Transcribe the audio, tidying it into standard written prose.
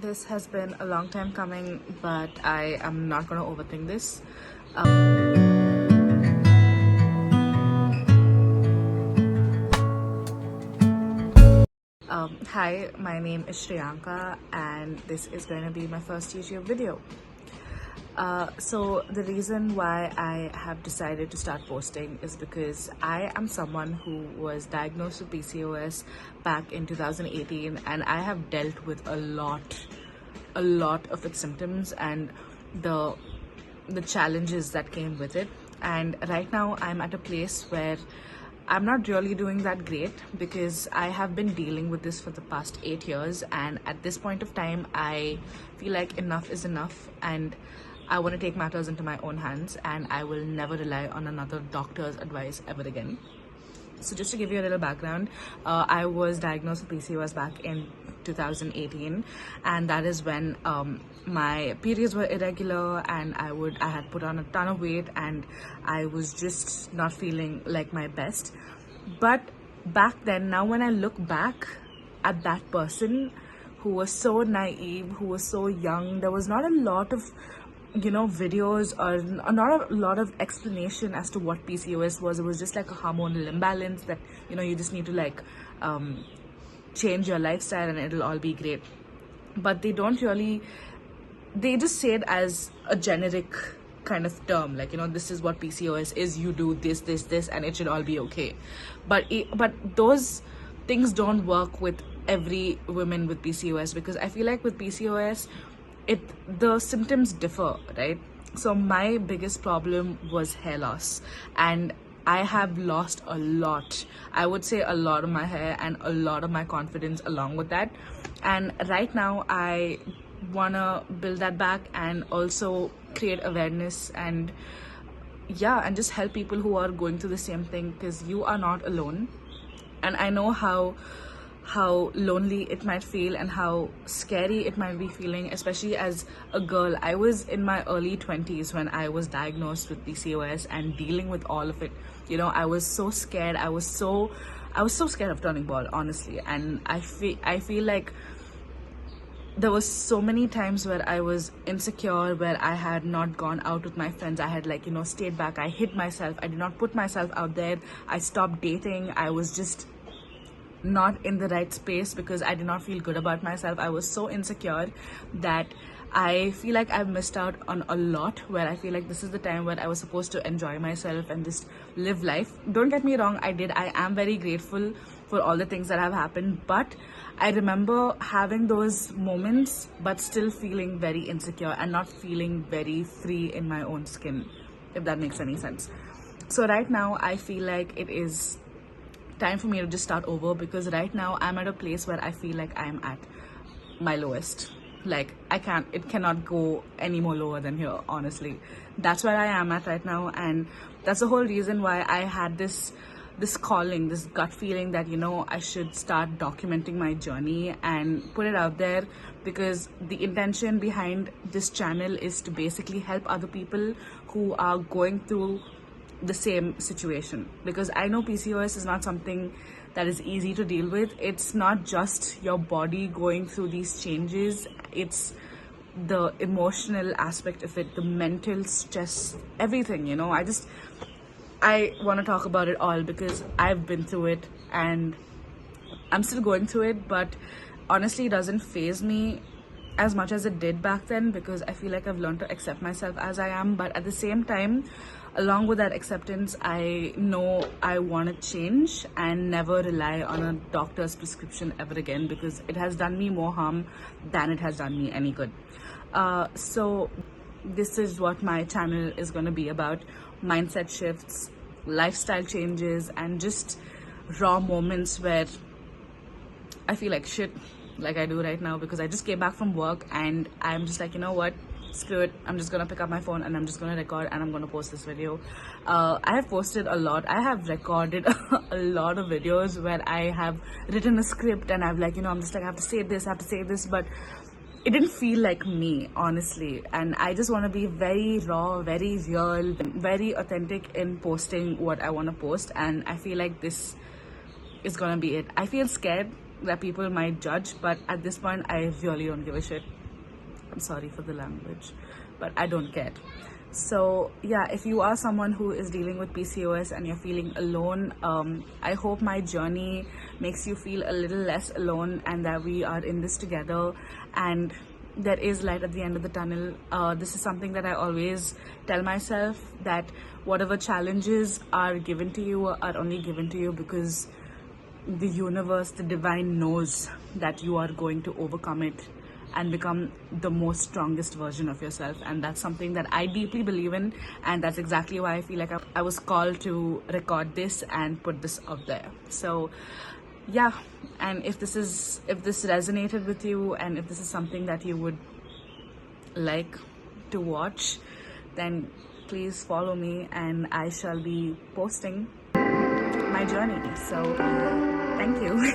This has been a long time coming, but I am not going to overthink this. Hi, my name is Shriyanka, and this is going to be my first YouTube video. So the reason why I have decided to start posting is because I am someone who was diagnosed with PCOS back in 2018, and I have dealt with a lot of its symptoms and the challenges that came with it. And right now I'm at a place where I'm not really doing that great because I have been dealing with this for the past 8 years, and at this point of time I feel like enough is enough, and I want to take matters into my own hands, and I will never rely on another doctor's advice ever again. So just to give you a little background, I was diagnosed with PCOS back in 2018, and that is when my periods were irregular, and I had put on a ton of weight, and I was just not feeling like my best. But back then, now when I look back at that person who was so naive, who was so young, there was not a lot of videos or not a lot of explanation as to what PCOS was. It was just like a hormonal imbalance that you just need to like change your lifestyle and it'll all be great. But they don't really, they just say it as a generic kind of term, like this is what PCOS is, you do this and it should all be okay. But those things don't work with every woman with PCOS, because I feel like with PCOS the symptoms differ, right? So my biggest problem was hair loss, and I have lost a lot. I would say a lot of my hair and a lot of my confidence along with that. And right now I wanna build that back and also create awareness and just help people who are going through the same thing, because you are not alone. And I know how lonely it might feel and how scary it might be feeling, especially as a girl. I was in my early 20s when I was diagnosed with PCOS and dealing with all of it. I was so scared. I was so scared of turning bald, honestly. And I feel like there was so many times where I was insecure, where I had not gone out with my friends. I had stayed back. I hid myself. I did not put myself out there. I stopped dating. I was just not in the right space because I did not feel good about myself. I was so insecure that I feel like I've missed out on a lot, where I feel like this is the time where I was supposed to enjoy myself and just live life. Don't get me wrong, I am very grateful for all the things that have happened, but I remember having those moments but still feeling very insecure and not feeling very free in my own skin, if that makes any sense. So right now I feel like it is time for me to just start over, because right now I'm at a place where I feel like I'm at my lowest. Like it cannot go any more lower than here, honestly. That's where I am at right now, and that's the whole reason why I had this calling, this gut feeling that I should start documenting my journey and put it out there, because the intention behind this channel is to basically help other people who are going through the same situation. Because I know PCOS is not something that is easy to deal with. It's not just your body going through these changes, it's the emotional aspect of it, the mental stress, everything. I want to talk about it all because I've been through it and I'm still going through it. But honestly, it doesn't faze me as much as it did back then, because I feel like I've learned to accept myself as I am. But at the same time, along with that acceptance, I know I want to change and never rely on a doctor's prescription ever again, because it has done me more harm than it has done me any good. So this is what my channel is going to be about: mindset shifts, lifestyle changes, and just raw moments where I feel like shit, like I do right now, because I just came back from work and I'm just like, what, screw it, I'm just gonna pick up my phone and I'm just gonna record and I'm gonna post this video. I have posted a lot. I have recorded a lot of videos where I have written a script and I've I'm just like, I have to say this, but it didn't feel like me, honestly. And I just want to be very raw, very real, very authentic in posting what I want to post, and I feel like this is gonna be it. I feel scared that people might judge, but at this point I really don't give a shit. I'm sorry for the language, but I don't care. So yeah, if you are someone who is dealing with PCOS and you're feeling alone, I hope my journey makes you feel a little less alone, and that we are in this together and there is light at the end of the tunnel. This is something that I always tell myself, that whatever challenges are given to you are only given to you because the universe, the divine, knows that you are going to overcome it and become the most strongest version of yourself. And that's something that I deeply believe in, and that's exactly why I feel like I was called to record this and put this out there. So yeah, and if this resonated with you, and if this is something that you would like to watch, then please follow me and I shall be posting my journey. So thank you.